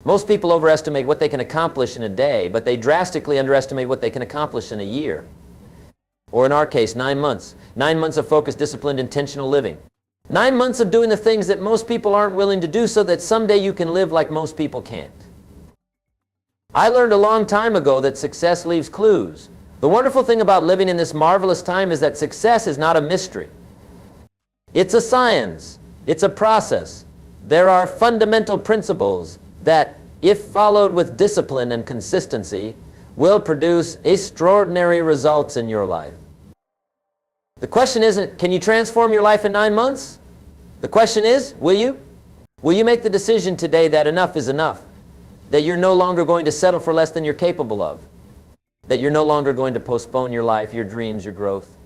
Most people overestimate what they can accomplish in a day, but they drastically underestimate what they can accomplish in a year. Or in our case, 9 months. 9 months of focused, disciplined, intentional living. 9 months of doing the things that most people aren't willing to do so that someday you can live like most people can't. I learned a long time ago that success leaves clues. The wonderful thing about living in this marvelous time is that success is not a mystery. It's a science. It's a process. There are fundamental principles that, if followed with discipline and consistency, will produce extraordinary results in your life. The question isn't, can you transform your life in 9 months? The question is, will you? Will you make the decision today that enough is enough? That you're no longer going to settle for less than you're capable of? That you're no longer going to postpone your life, your dreams, your growth?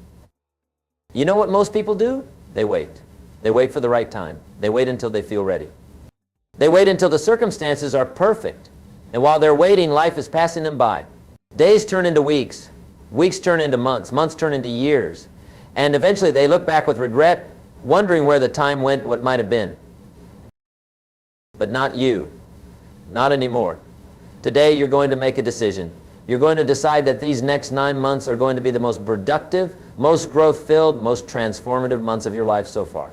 You know what most people do? They wait. They wait for the right time. They wait until they feel ready. They wait until the circumstances are perfect. And while they're waiting, life is passing them by. Days turn into weeks. Weeks turn into months. Months turn into years. And eventually they look back with regret, wondering where the time went, what might have been. But not you. Not anymore. Today you're going to make a decision. You're going to decide that these next 9 months are going to be the most productive, most growth-filled, most transformative months of your life so far.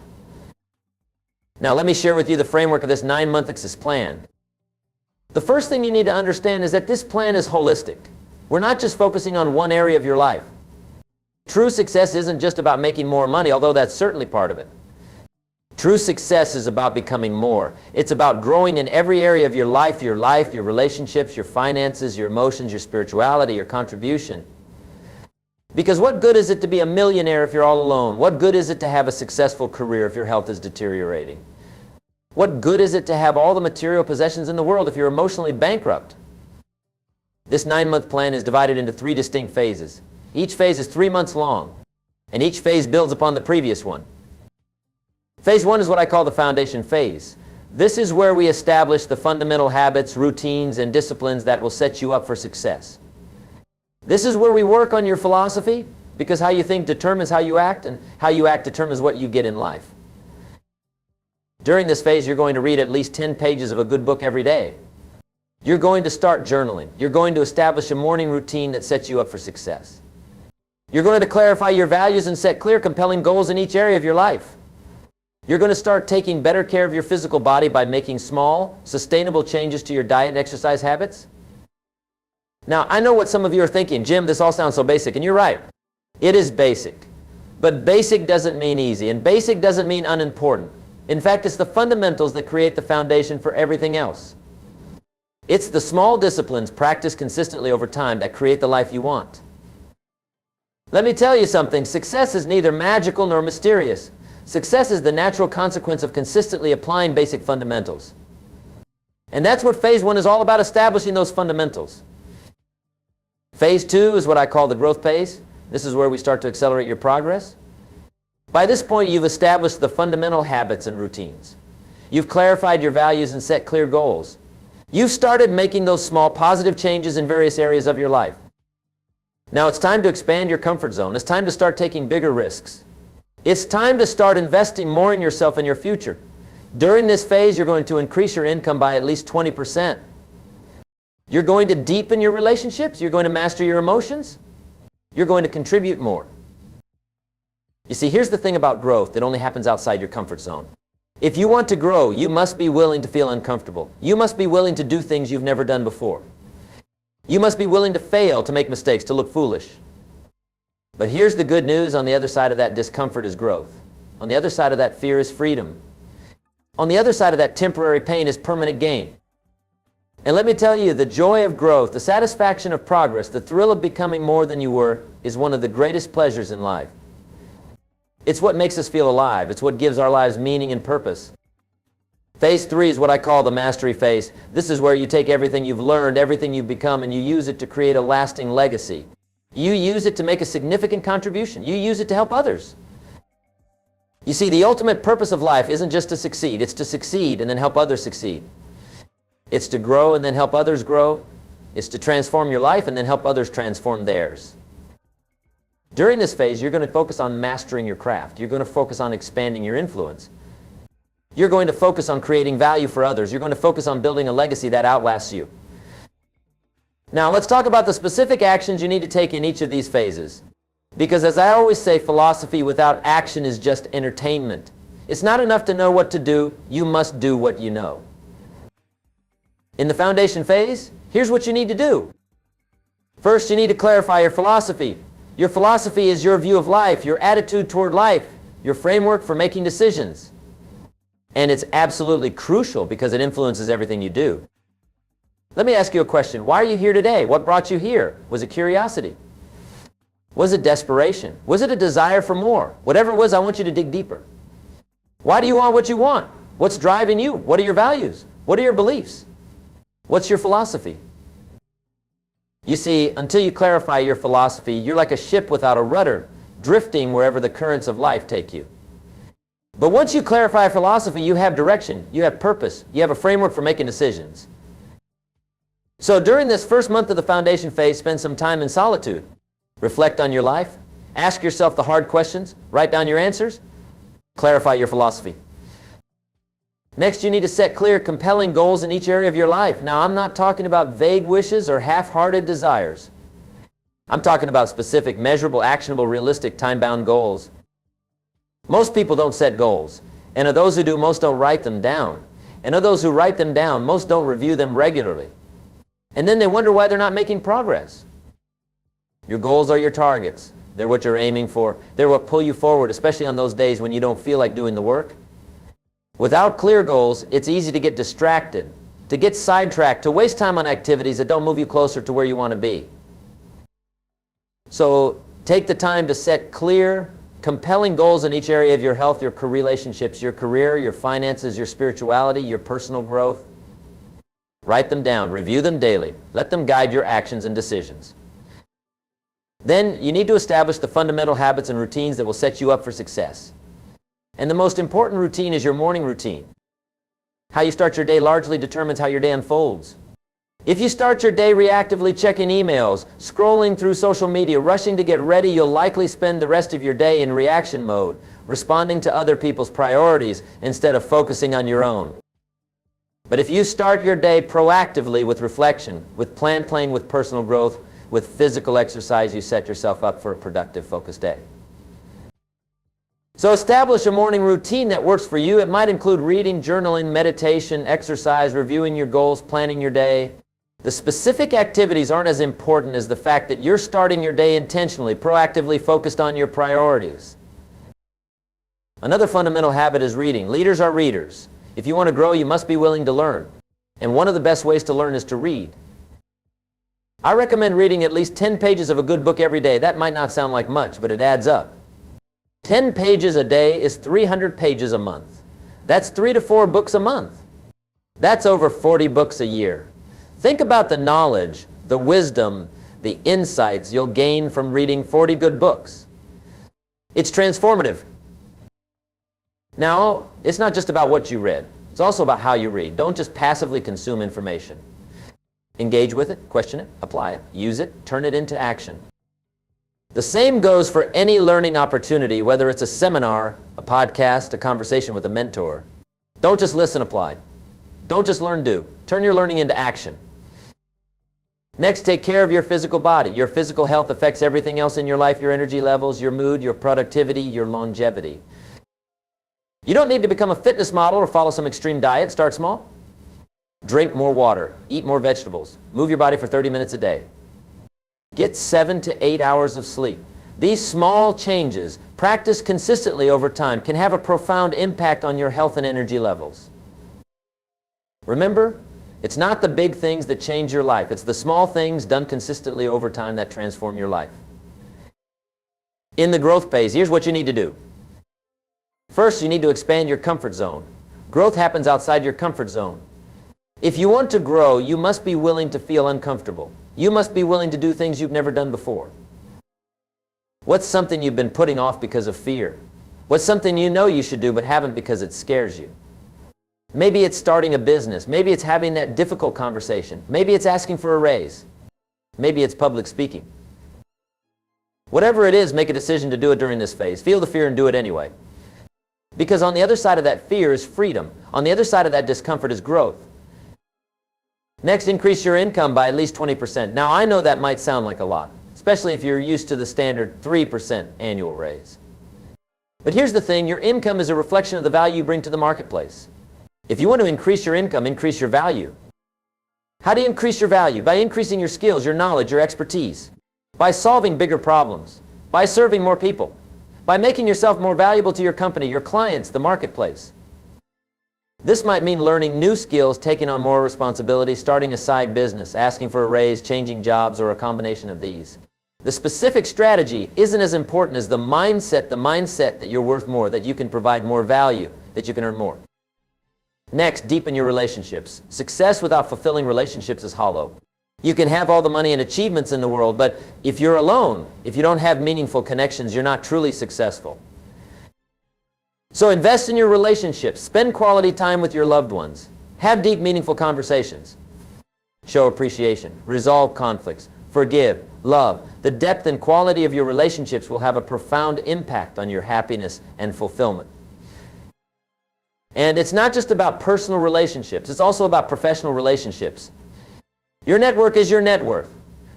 Now let me share with you the framework of this 9-month success plan. The first thing you need to understand is that this plan is holistic. We're not just focusing on one area of your life. True success isn't just about making more money, although that's certainly part of it. True success is about becoming more. It's about growing in every area of your life, your relationships, your finances, your emotions, your spirituality, your contribution. Because what good is it to be a millionaire if you're all alone? What good is it to have a successful career if your health is deteriorating? What good is it to have all the material possessions in the world if you're emotionally bankrupt? This 9-month plan is divided into 3 distinct phases. Each phase is 3 months long, and each phase builds upon the previous one. Phase 1 is what I call the foundation phase. This is where we establish the fundamental habits, routines, and disciplines that will set you up for success. This is where we work on your philosophy, because how you think determines how you act, and how you act determines what you get in life. During this phase, you're going to read at least 10 pages of a good book every day. You're going to start journaling. You're going to establish a morning routine that sets you up for success. You're going to clarify your values and set clear, compelling goals in each area of your life. You're going to start taking better care of your physical body by making small, sustainable changes to your diet and exercise habits. Now, I know what some of you are thinking, Jim, this all sounds so basic, and you're right. It is basic. But basic doesn't mean easy, and basic doesn't mean unimportant. In fact, it's the fundamentals that create the foundation for everything else. It's the small disciplines practiced consistently over time that create the life you want. Let me tell you something, success is neither magical nor mysterious. Success is the natural consequence of consistently applying basic fundamentals. And that's what phase 1 is all about, establishing those fundamentals. Phase 2 is what I call the growth phase. This is where we start to accelerate your progress. By this point, you've established the fundamental habits and routines. You've clarified your values and set clear goals. You've started making those small positive changes in various areas of your life. Now it's time to expand your comfort zone. It's time to start taking bigger risks. It's time to start investing more in yourself and your future. During this phase, you're going to increase your income by at least 20%. You're going to deepen your relationships. You're going to master your emotions. You're going to contribute more. You see, here's the thing about growth. It only happens outside your comfort zone. If you want to grow, you must be willing to feel uncomfortable. You must be willing to do things you've never done before. You must be willing to fail, to make mistakes, to look foolish. But here's the good news. On the other side of that discomfort is growth. On the other side of that fear is freedom. On the other side of that temporary pain is permanent gain. And let me tell you, the joy of growth, the satisfaction of progress, the thrill of becoming more than you were is one of the greatest pleasures in life. It's what makes us feel alive. It's what gives our lives meaning and purpose. Phase 3 is what I call the mastery phase. This is where you take everything you've learned, everything you've become, and you use it to create a lasting legacy. You use it to make a significant contribution. You use it to help others. You see, the ultimate purpose of life isn't just to succeed. It's to succeed and then help others succeed. It's to grow and then help others grow. It's to transform your life and then help others transform theirs. During this phase, you're going to focus on mastering your craft. You're going to focus on expanding your influence. You're going to focus on creating value for others. You're going to focus on building a legacy that outlasts you. Now, let's talk about the specific actions you need to take in each of these phases. Because as I always say, philosophy without action is just entertainment. It's not enough to know what to do. You must do what you know. In the foundation phase, here's what you need to do. First, you need to clarify your philosophy. Your philosophy is your view of life, your attitude toward life, your framework for making decisions. And it's absolutely crucial because it influences everything you do. Let me ask you a question. Why are you here today? What brought you here? Was it curiosity? Was it desperation? Was it a desire for more? Whatever it was, I want you to dig deeper. Why do you want what you want? What's driving you? What are your values? What are your beliefs? What's your philosophy? You see, until you clarify your philosophy, you're like a ship without a rudder, drifting wherever the currents of life take you. But once you clarify philosophy, you have direction, you have purpose, you have a framework for making decisions. So during this first month of the foundation phase, spend some time in solitude. Reflect on your life. Ask yourself the hard questions. Write down your answers. Clarify your philosophy. Next, you need to set clear, compelling goals in each area of your life. Now, I'm not talking about vague wishes or half-hearted desires. I'm talking about specific, measurable, actionable, realistic, time-bound goals. Most people don't set goals. And of those who do, most don't write them down. And of those who write them down, most don't review them regularly. And then they wonder why they're not making progress. Your goals are your targets. They're what you're aiming for. They're what pull you forward, especially on those days when you don't feel like doing the work. Without clear goals, it's easy to get distracted, to get sidetracked, to waste time on activities that don't move you closer to where you want to be. So take the time to set clear, compelling goals in each area of your health, your relationships, your career, your finances, your spirituality, your personal growth. Write them down. Review them daily. Let them guide your actions and decisions. Then you need to establish the fundamental habits and routines that will set you up for success. And the most important routine is your morning routine. How you start your day largely determines how your day unfolds. If you start your day reactively checking emails, scrolling through social media, rushing to get ready, you'll likely spend the rest of your day in reaction mode, responding to other people's priorities instead of focusing on your own. But if you start your day proactively with reflection, with playing with personal growth, with physical exercise, you set yourself up for a productive, focused day. So establish a morning routine that works for you. It might include reading, journaling, meditation, exercise, reviewing your goals, planning your day. The specific activities aren't as important as the fact that you're starting your day intentionally, proactively focused on your priorities. Another fundamental habit is reading. Leaders are readers. If you want to grow, you must be willing to learn. And one of the best ways to learn is to read. I recommend reading at least 10 pages of a good book every day. That might not sound like much, but it adds up. 10 pages a day is 300 pages a month. That's 3 to 4 books a month. That's over 40 books a year. Think about the knowledge, the wisdom, the insights you'll gain from reading 40 good books. It's transformative. Now, it's not just about what you read. It's also about how you read. Don't just passively consume information. Engage with it, question it, apply it, use it, turn it into action. The same goes for any learning opportunity, whether it's a seminar, a podcast, a conversation with a mentor. Don't just listen, apply. Don't just learn, do. Turn your learning into action. Next, take care of your physical body. Your physical health affects everything else in your life, your energy levels, your mood, your productivity, your longevity. You don't need to become a fitness model or follow some extreme diet. Start small. Drink more water. Eat more vegetables. Move your body for 30 minutes a day. Get 7 to 8 hours of sleep. These small changes, practiced consistently over time, can have a profound impact on your health and energy levels. Remember, it's not the big things that change your life. It's the small things done consistently over time that transform your life. In the growth phase, here's what you need to do. First, you need to expand your comfort zone. Growth happens outside your comfort zone. If you want to grow, you must be willing to feel uncomfortable. You must be willing to do things you've never done before. What's something you've been putting off because of fear? What's something you know you should do but haven't because it scares you? Maybe it's starting a business. Maybe it's having that difficult conversation. Maybe it's asking for a raise. Maybe it's public speaking. Whatever it is, make a decision to do it during this phase. Feel the fear and do it anyway. Because on the other side of that fear is freedom. On the other side of that discomfort is growth. Next, increase your income by at least 20%. Now, I know that might sound like a lot, especially if you're used to the standard 3% annual raise. But here's the thing, your income is a reflection of the value you bring to the marketplace. If you want to increase your income, increase your value. How do you increase your value? By increasing your skills, your knowledge, your expertise. By solving bigger problems. By serving more people. By making yourself more valuable to your company, your clients, the marketplace. This might mean learning new skills, taking on more responsibility, starting a side business, asking for a raise, changing jobs, or a combination of these. The specific strategy isn't as important as the mindset that you're worth more, that you can provide more value, that you can earn more. Next, deepen your relationships. Success without fulfilling relationships is hollow. You can have all the money and achievements in the world, but if you're alone, if you don't have meaningful connections, you're not truly successful. So invest in your relationships. Spend quality time with your loved ones. Have deep, meaningful conversations. Show appreciation. Resolve conflicts. Forgive. Love. The depth and quality of your relationships will have a profound impact on your happiness and fulfillment. And it's not just about personal relationships. It's also about professional relationships. Your network is your net worth.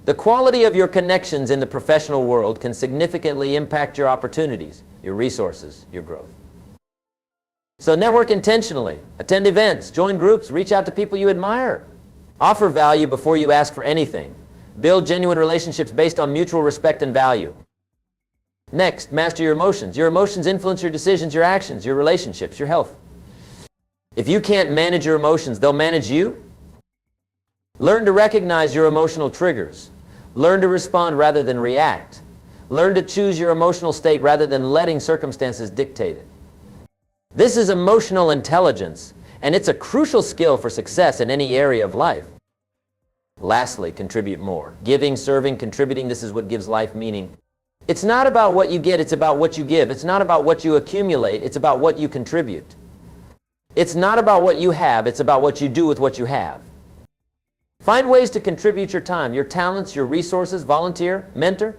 The quality of your connections in the professional world can significantly impact your opportunities, your resources, your growth. So network intentionally. Attend events, join groups, reach out to people you admire. Offer value before you ask for anything. Build genuine relationships based on mutual respect and value. Next, master your emotions. Your emotions influence your decisions, your actions, your relationships, your health. If you can't manage your emotions, they'll manage you. Learn to recognize your emotional triggers. Learn to respond rather than react. Learn to choose your emotional state rather than letting circumstances dictate it. This is emotional intelligence, and it's a crucial skill for success in any area of life. Lastly, contribute more. Giving, serving, contributing, this is what gives life meaning. It's not about what you get, it's about what you give. It's not about what you accumulate, it's about what you contribute. It's not about what you have, it's about what you do with what you have. Find ways to contribute your time, your talents, your resources, volunteer, mentor,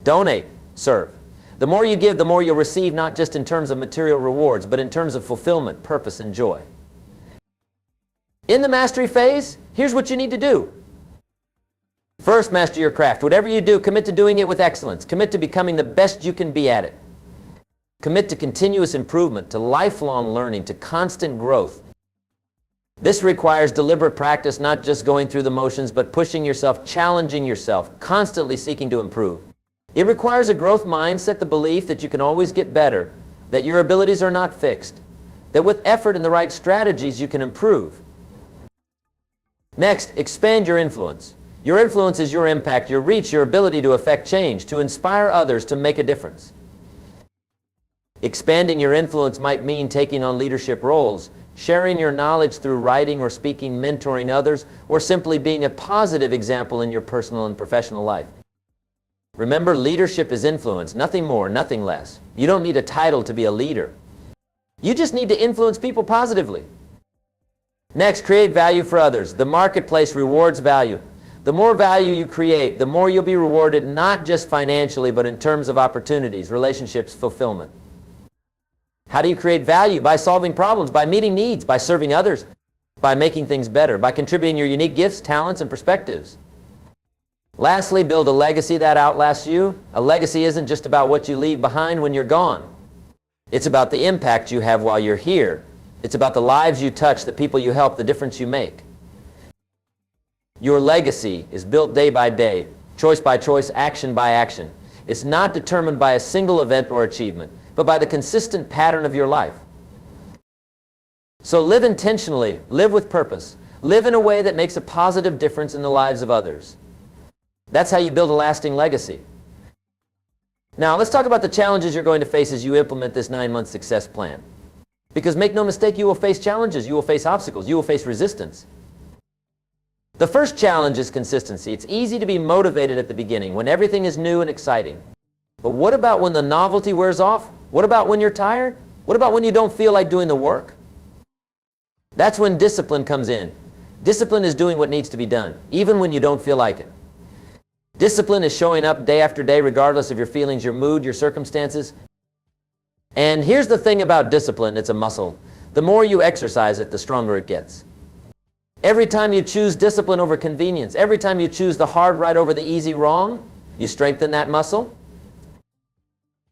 donate, serve. The more you give, the more you'll receive, not just in terms of material rewards, but in terms of fulfillment, purpose, and joy. In the mastery phase, here's what you need to do. First, master your craft. Whatever you do, commit to doing it with excellence. Commit to becoming the best you can be at it. Commit to continuous improvement, to lifelong learning, to constant growth. This requires deliberate practice, not just going through the motions, but pushing yourself, challenging yourself, constantly seeking to improve. It requires a growth mindset, the belief that you can always get better, that your abilities are not fixed, that with effort and the right strategies you can improve. Next, expand your influence. Your influence is your impact, your reach, your ability to affect change, to inspire others to make a difference. Expanding your influence might mean taking on leadership roles, sharing your knowledge through writing or speaking, mentoring others, or simply being a positive example in your personal and professional life. Remember, leadership is influence, nothing more, nothing less. You don't need a title to be a leader. You just need to influence people positively. Next, create value for others. The marketplace rewards value. The more value you create, the more you'll be rewarded, not just financially, but in terms of opportunities, relationships, fulfillment. How do you create value? By solving problems, by meeting needs, by serving others, by making things better, by contributing your unique gifts, talents, and perspectives. Lastly, build a legacy that outlasts you. A legacy isn't just about what you leave behind when you're gone. It's about the impact you have while you're here. It's about the lives you touch, the people you help, the difference you make. Your legacy is built day by day, choice by choice, action by action. It's not determined by a single event or achievement, but by the consistent pattern of your life. So live intentionally, live with purpose, live in a way that makes a positive difference in the lives of others. That's how you build a lasting legacy. Now, let's talk about the challenges you're going to face as you implement this 9-month success plan. Because make no mistake, you will face challenges, you will face obstacles, you will face resistance. The first challenge is consistency. It's easy to be motivated at the beginning when everything is new and exciting. But what about when the novelty wears off? What about when you're tired? What about when you don't feel like doing the work? That's when discipline comes in. Discipline is doing what needs to be done, even when you don't feel like it. Discipline is showing up day after day regardless of your feelings, your mood, your circumstances. And here's the thing about discipline, it's a muscle. The more you exercise it, the stronger it gets. Every time you choose discipline over convenience, every time you choose the hard right over the easy wrong, you strengthen that muscle.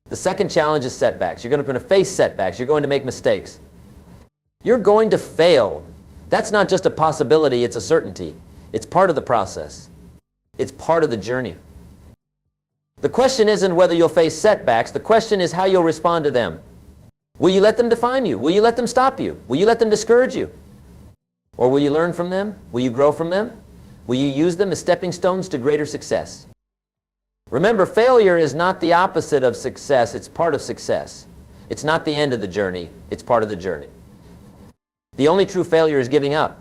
The second challenge is setbacks. You're going to face setbacks. You're going to make mistakes. You're going to fail. That's not just a possibility, it's a certainty. It's part of the process. It's part of the journey. The question isn't whether you'll face setbacks. The question is how you'll respond to them. Will you let them define you? Will you let them stop you? Will you let them discourage you? Or will you learn from them? Will you grow from them? Will you use them as stepping stones to greater success? Remember, failure is not the opposite of success. It's part of success. It's not the end of the journey. It's part of the journey. The only true failure is giving up.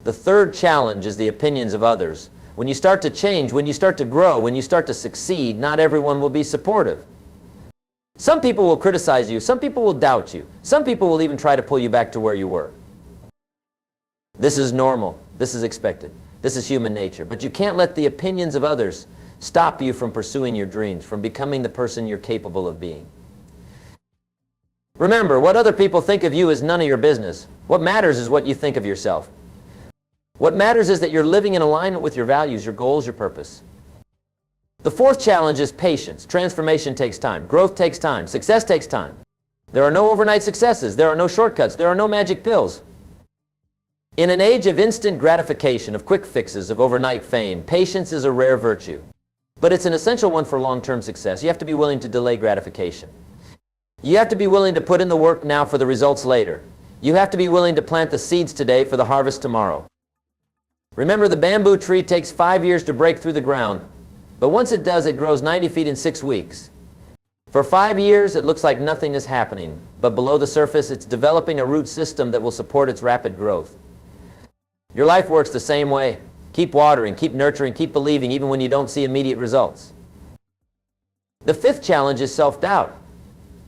The third challenge is the opinions of others. When you start to change, when you start to grow, when you start to succeed, not everyone will be supportive. Some people will criticize you. Some people will doubt you. Some people will even try to pull you back to where you were. This is normal. This is expected. This is human nature. But you can't let the opinions of others stop you from pursuing your dreams, from becoming the person you're capable of being. Remember, what other people think of you is none of your business. What matters is what you think of yourself. What matters is that you're living in alignment with your values, your goals, your purpose. The fourth challenge is patience. Transformation takes time. Growth takes time. Success takes time. There are no overnight successes. There are no shortcuts. There are no magic pills. In an age of instant gratification, of quick fixes, of overnight fame, patience is a rare virtue. But it's an essential one for long-term success. You have to be willing to delay gratification. You have to be willing to put in the work now for the results later. You have to be willing to plant the seeds today for the harvest tomorrow. Remember, the bamboo tree takes 5 years to break through the ground, but once it does, it grows 90 feet in 6 weeks. For 5 years, it looks like nothing is happening, but below the surface, it's developing a root system that will support its rapid growth. Your life works the same way. Keep watering, keep nurturing, keep believing, even when you don't see immediate results. The fifth challenge is self-doubt.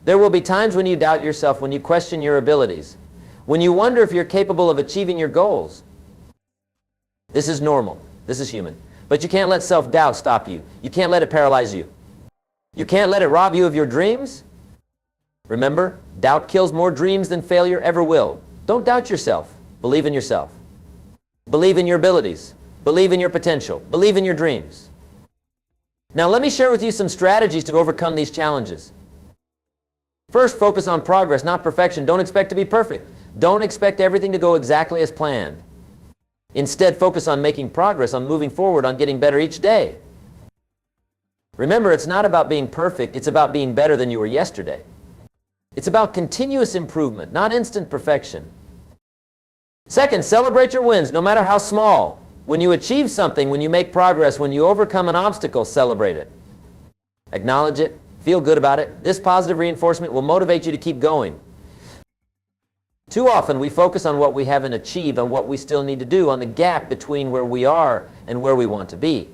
There will be times when you doubt yourself, when you question your abilities, when you wonder if you're capable of achieving your goals. This is normal. This is human. But you can't let self-doubt stop you. You can't let it paralyze you. You can't let it rob you of your dreams. Remember, doubt kills more dreams than failure ever will. Don't doubt yourself. Believe in yourself. Believe in your abilities. Believe in your potential. Believe in your dreams. Now let me share with you some strategies to overcome these challenges. First, focus on progress, not perfection. Don't expect to be perfect. Don't expect everything to go exactly as planned. Instead, focus on making progress, on moving forward, on getting better each day. Remember, it's not about being perfect. It's about being better than you were yesterday. It's about continuous improvement, not instant perfection. Second, celebrate your wins, no matter how small. When you achieve something, when you make progress, when you overcome an obstacle, celebrate it. Acknowledge it. Feel good about it. This positive reinforcement will motivate you to keep going. Too often we focus on what we haven't achieved, on what we still need to do, on the gap between where we are and where we want to be.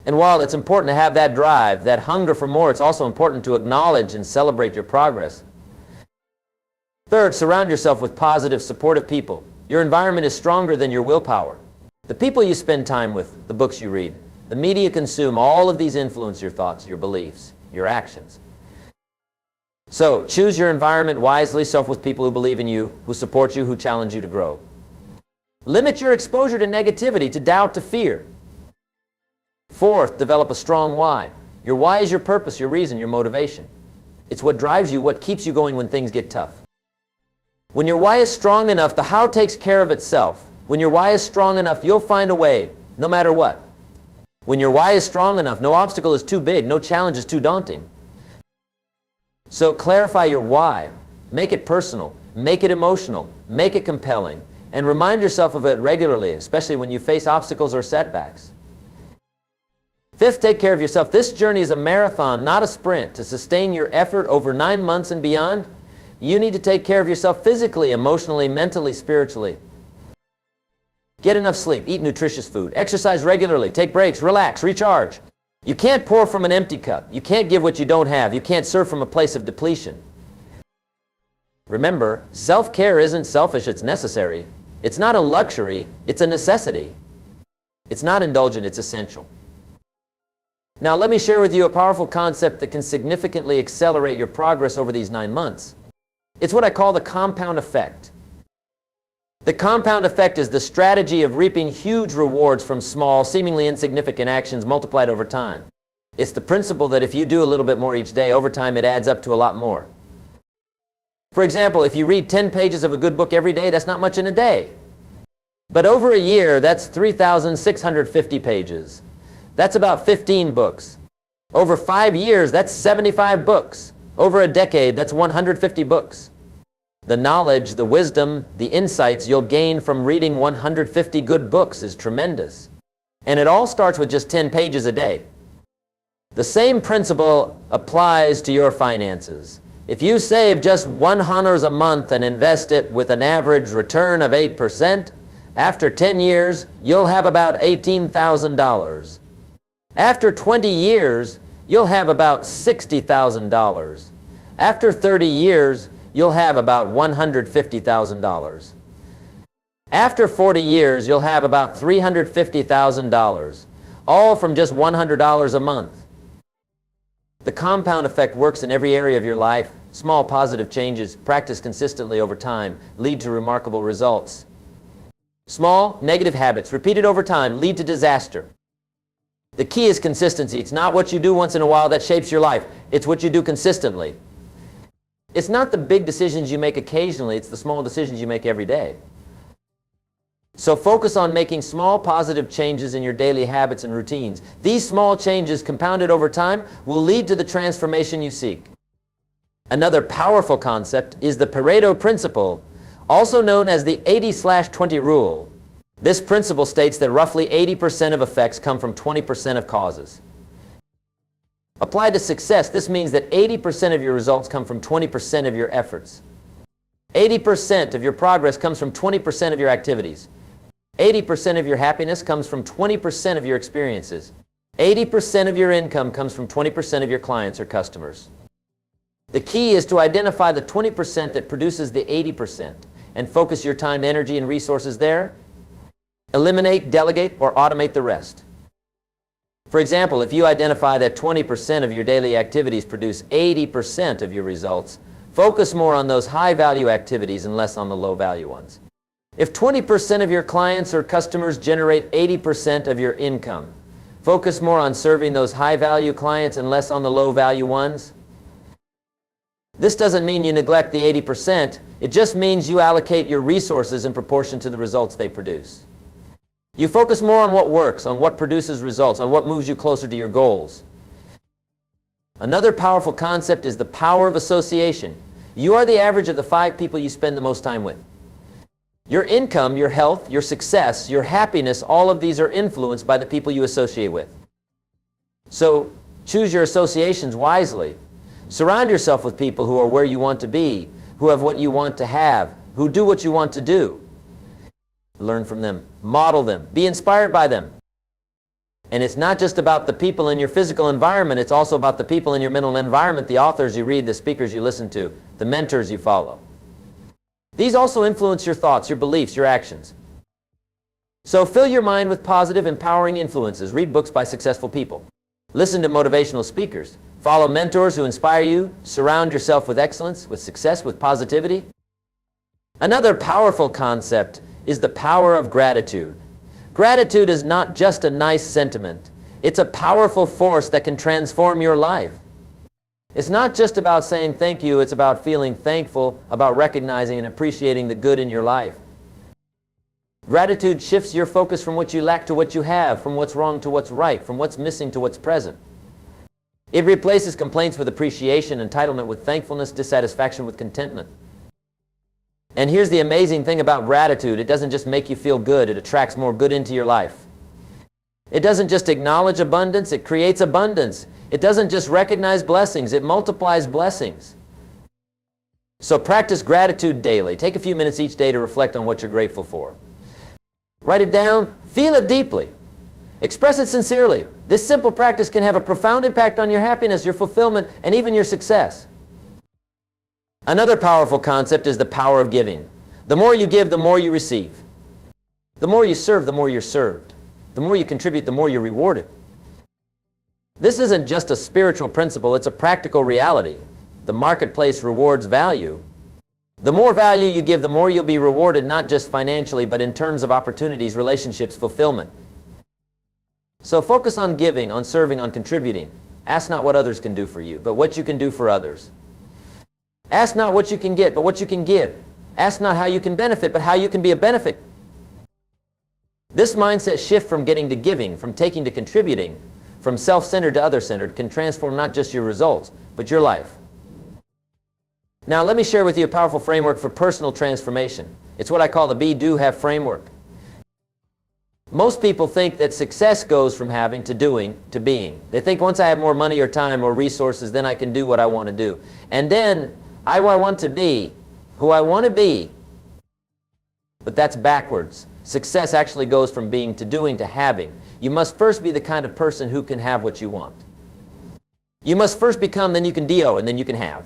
And while it's important to have that drive, that hunger for more, it's also important to acknowledge and celebrate your progress. Third, surround yourself with positive, supportive people. Your environment is stronger than your willpower. The people you spend time with, the books you read, the media you consume, all of these influence your thoughts, your beliefs, your actions. So, choose your environment wisely, self with people who believe in you, who support you, who challenge you to grow. Limit your exposure to negativity, to doubt, to fear. Fourth, develop a strong why. Your why is your purpose, your reason, your motivation. It's what drives you, what keeps you going when things get tough. When your why is strong enough, the how takes care of itself. When your why is strong enough, you'll find a way, no matter what. When your why is strong enough, no obstacle is too big, no challenge is too daunting. So clarify your why. Make it personal. Make it emotional. Make it compelling. And remind yourself of it regularly, especially when you face obstacles or setbacks. Fifth, take care of yourself. This journey is a marathon, not a sprint. To sustain your effort over 9 months and beyond, you need to take care of yourself physically, emotionally, mentally, spiritually. Get enough sleep. Eat nutritious food. Exercise regularly. Take breaks. Relax. Recharge. You can't pour from an empty cup. You can't give what you don't have. You can't serve from a place of depletion. Remember, self-care isn't selfish, it's necessary. It's not a luxury, it's a necessity. It's not indulgent, it's essential. Now let me share with you a powerful concept that can significantly accelerate your progress over these 9 months. It's what I call the compound effect. The compound effect is the strategy of reaping huge rewards from small, seemingly insignificant actions multiplied over time. It's the principle that if you do a little bit more each day, over time it adds up to a lot more. For example, if you read 10 pages of a good book every day, that's not much in a day. But over a year, that's 3,650 pages. That's about 15 books. Over 5 years, that's 75 books. Over a decade, that's 150 books. The knowledge, the wisdom, the insights you'll gain from reading 150 good books is tremendous. And it all starts with just 10 pages a day. The same principle applies to your finances. If you save just $100 a month and invest it with an average return of 8%, after 10 years, you'll have about $18,000. After 20 years, you'll have about $60,000. After 30 years, you'll have about $150,000. After 40 years, you'll have about $350,000, all from just $100 a month. The compound effect works in every area of your life. Small positive changes, practiced consistently over time, lead to remarkable results. Small negative habits, repeated over time, lead to disaster. The key is consistency. It's not what you do once in a while that shapes your life. It's what you do consistently. It's not the big decisions you make occasionally. It's the small decisions you make every day. So focus on making small positive changes in your daily habits and routines. These small changes, compounded over time, will lead to the transformation you seek. Another powerful concept is the Pareto principle, also known as the 80/20 rule. This principle states that roughly 80% of effects come from 20% of causes. Applied to success, this means that 80% of your results come from 20% of your efforts. 80% of your progress comes from 20% of your activities. 80% of your happiness comes from 20% of your experiences. 80% of your income comes from 20% of your clients or customers. The key is to identify the 20% that produces the 80% and focus your time, energy, and resources there. Eliminate, delegate, or automate the rest. For example, if you identify that 20% of your daily activities produce 80% of your results, focus more on those high-value activities and less on the low-value ones. If 20% of your clients or customers generate 80% of your income, focus more on serving those high-value clients and less on the low-value ones. This doesn't mean you neglect the 80%. It just means you allocate your resources in proportion to the results they produce. You focus more on what works, on what produces results, on what moves you closer to your goals. Another powerful concept is the power of association. You are the average of the 5 people you spend the most time with. Your income, your health, your success, your happiness, all of these are influenced by the people you associate with. So choose your associations wisely. Surround yourself with people who are where you want to be, who have what you want to have, who do what you want to do. Learn from them, model them, be inspired by them. And it's not just about the people in your physical environment, it's also about the people in your mental environment, the authors you read, the speakers you listen to, the mentors you follow. These also influence your thoughts, your beliefs, your actions. So fill your mind with positive, empowering influences. Read books by successful people. Listen to motivational speakers. Follow mentors who inspire you. Surround yourself with excellence, with success, with positivity. Another powerful concept is the power of gratitude. Gratitude is not just a nice sentiment. It's a powerful force that can transform your life. It's not just about saying thank you, it's about feeling thankful, about recognizing and appreciating the good in your life. Gratitude shifts your focus from what you lack to what you have, from what's wrong to what's right, from what's missing to what's present. It replaces complaints with appreciation, entitlement with thankfulness, dissatisfaction with contentment. And here's the amazing thing about gratitude. It doesn't just make you feel good, it attracts more good into your life. It doesn't just acknowledge abundance, it creates abundance. It doesn't just recognize blessings, it multiplies blessings. So practice gratitude daily. Take a few minutes each day to reflect on what you're grateful for. Write it down, feel it deeply. Express it sincerely. This simple practice can have a profound impact on your happiness, your fulfillment, and even your success. Another powerful concept is the power of giving. The more you give, the more you receive. The more you serve, the more you're served. The more you contribute, the more you're rewarded. This isn't just a spiritual principle, it's a practical reality. The marketplace rewards value. The more value you give, the more you'll be rewarded, not just financially, but in terms of opportunities, relationships, fulfillment. So focus on giving, on serving, on contributing. Ask not what others can do for you, but what you can do for others. Ask not what you can get, but what you can give. Ask not how you can benefit, but how you can be a benefit. This mindset shift from getting to giving, from taking to contributing, from self-centered to other-centered, can transform not just your results, but your life. Now let me share with you a powerful framework for personal transformation. It's what I call the be, do, have framework. Most people think that success goes from having to doing to being. They think once I have more money or time or resources, then I can do what I want to do. And then I want to be who I want to be. But that's backwards. Success actually goes from being to doing to having. You must first be the kind of person who can have what you want. You must first become, then you can do, and then you can have.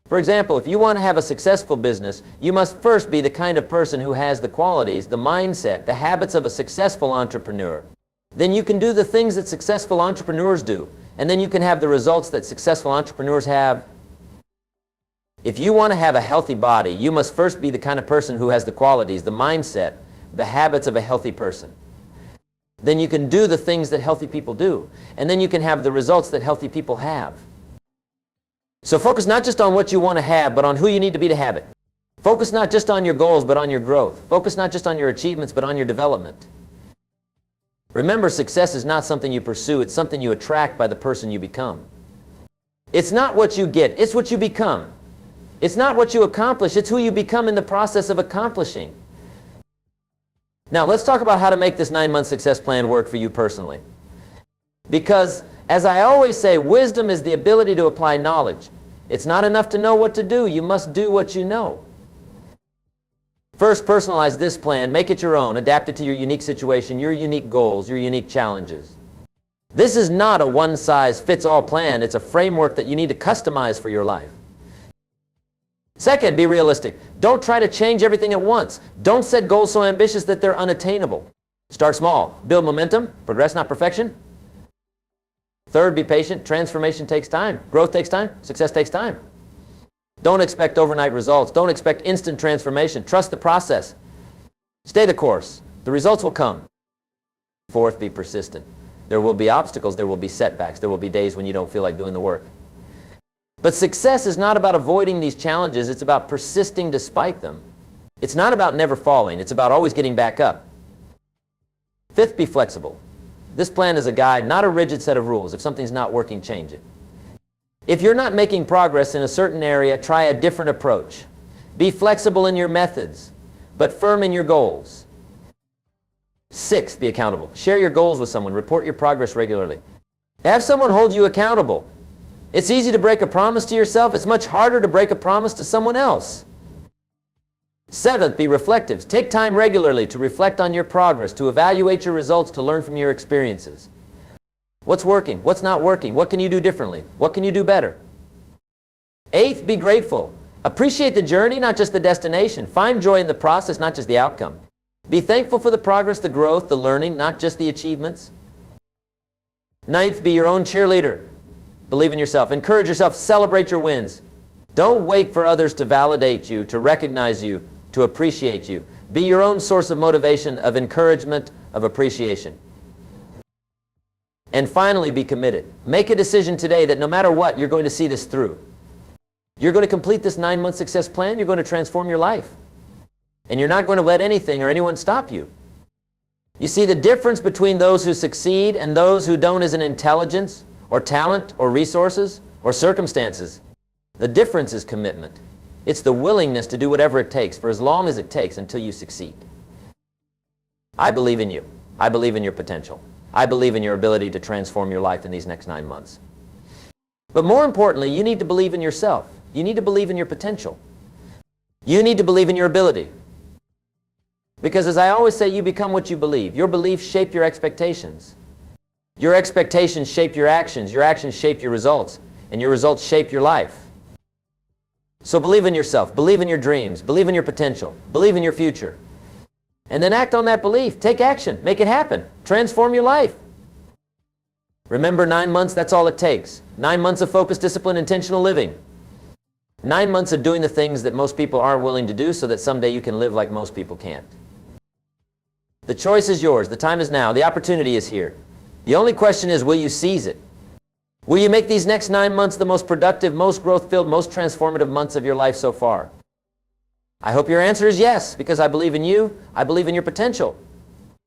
For example, if you want to have a successful business, you must first be the kind of person who has the qualities, the mindset, the habits of a successful entrepreneur. Then you can do the things that successful entrepreneurs do, and then you can have the results that successful entrepreneurs have. If you want to have a healthy body, you must first be the kind of person who has the qualities, the mindset, the habits of a healthy person. Then you can do the things that healthy people do, and then you can have the results that healthy people have. So focus not just on what you want to have, but on who you need to be to have it. Focus not just on your goals, but on your growth. Focus not just on your achievements, but on your development. Remember, success is not something you pursue, it's something you attract by the person you become. It's not what you get, it's what you become. It's not what you accomplish, it's who you become in the process of accomplishing. Now, let's talk about how to make this 9-month success plan work for you personally. Because, as I always say, wisdom is the ability to apply knowledge. It's not enough to know what to do, you must do what you know. First, personalize this plan, make it your own, adapt it to your unique situation, your unique goals, your unique challenges. This is not a one-size-fits-all plan, it's a framework that you need to customize for your life. Second, be realistic. Don't try to change everything at once. Don't set goals so ambitious that they're unattainable. Start small. Build momentum. Progress, not perfection. Third, be patient. Transformation takes time. Growth takes time. Success takes time. Don't expect overnight results. Don't expect instant transformation. Trust the process. Stay the course. The results will come. Fourth, be persistent. There will be obstacles. There will be setbacks. There will be days when you don't feel like doing the work. But success is not about avoiding these challenges. It's about persisting despite them. It's not about never falling. It's about always getting back up. Fifth, be flexible. This plan is a guide, not a rigid set of rules. If something's not working, change it. If you're not making progress in a certain area, try a different approach. Be flexible in your methods, but firm in your goals. Sixth, be accountable. Share your goals with someone. Report your progress regularly. Have someone hold you accountable. It's easy to break a promise to yourself. It's much harder to break a promise to someone else. Seventh, be reflective. Take time regularly to reflect on your progress, to evaluate your results, to learn from your experiences. What's working? What's not working? What can you do differently? What can you do better? Eighth, be grateful. Appreciate the journey, not just the destination. Find joy in the process, not just the outcome. Be thankful for the progress, the growth, the learning, not just the achievements. Ninth, be your own cheerleader. Believe in yourself. Encourage yourself. Celebrate your wins. Don't wait for others to validate you, to recognize you, to appreciate you. Be your own source of motivation, of encouragement, of appreciation. And finally, be committed. Make a decision today that no matter what, you're going to see this through. You're going to complete this 9-month success plan. You're going to transform your life. And you're not going to let anything or anyone stop you. You see, the difference between those who succeed and those who don't isn't intelligence, or talent, or resources, or circumstances. The difference is commitment. It's the willingness to do whatever it takes for as long as it takes until you succeed. I believe in you. I believe in your potential. I believe in your ability to transform your life in these next 9 months. But more importantly, you need to believe in yourself. You need to believe in your potential. You need to believe in your ability. Because as I always say, you become what you believe. Your beliefs shape your expectations. Your expectations shape your actions shape your results, and your results shape your life. So believe in yourself, believe in your dreams, believe in your potential, believe in your future. And then act on that belief. Take action, make it happen, transform your life. Remember, 9 months, that's all it takes. 9 months of focused, disciplined, intentional living. 9 months of doing the things that most people aren't willing to do so that someday you can live like most people can't. The choice is yours. The time is now. The opportunity is here. The only question is, will you seize it? Will you make these next 9 months the most productive, most growth-filled, most transformative months of your life so far? I hope your answer is yes, because I believe in you. I believe in your potential.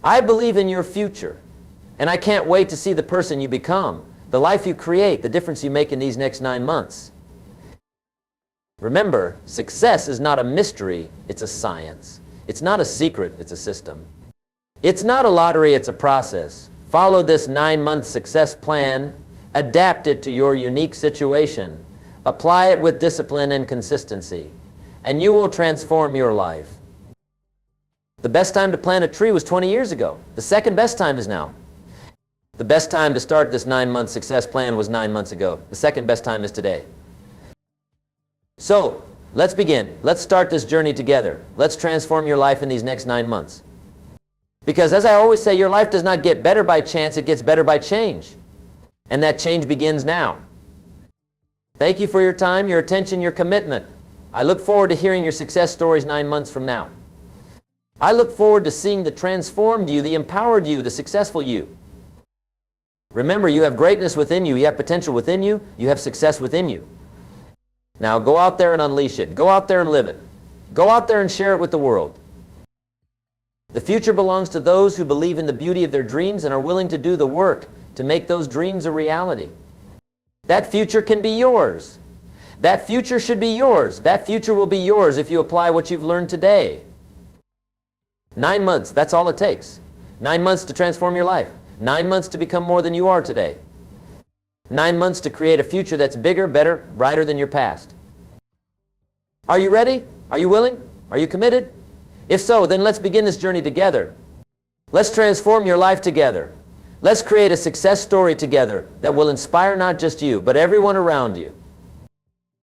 I believe in your future. And I can't wait to see the person you become, the life you create, the difference you make in these next 9 months. Remember, success is not a mystery, it's a science. It's not a secret, it's a system. It's not a lottery, it's a process. Follow this 9-month success plan, adapt it to your unique situation, apply it with discipline and consistency, and you will transform your life. The best time to plant a tree was 20 years ago. The second best time is now. The best time to start this 9-month success plan was 9 months ago. The second best time is today. So, let's begin. Let's start this journey together. Let's transform your life in these next 9 months. Because as I always say, your life does not get better by chance, it gets better by change. And that change begins now. Thank you for your time, your attention, your commitment. I look forward to hearing your success stories 9 months from now. I look forward to seeing the transformed you, the empowered you, the successful you. Remember, you have greatness within you, you have potential within you, you have success within you. Now go out there and unleash it. Go out there and live it. Go out there and share it with the world. The future belongs to those who believe in the beauty of their dreams and are willing to do the work to make those dreams a reality. That future can be yours. That future should be yours. That future will be yours if you apply what you've learned today. 9 months, that's all it takes. 9 months to transform your life. 9 months to become more than you are today. 9 months to create a future that's bigger, better, brighter than your past. Are you ready? Are you willing? Are you committed? If so, then let's begin this journey together. Let's transform your life together. Let's create a success story together that will inspire not just you, but everyone around you.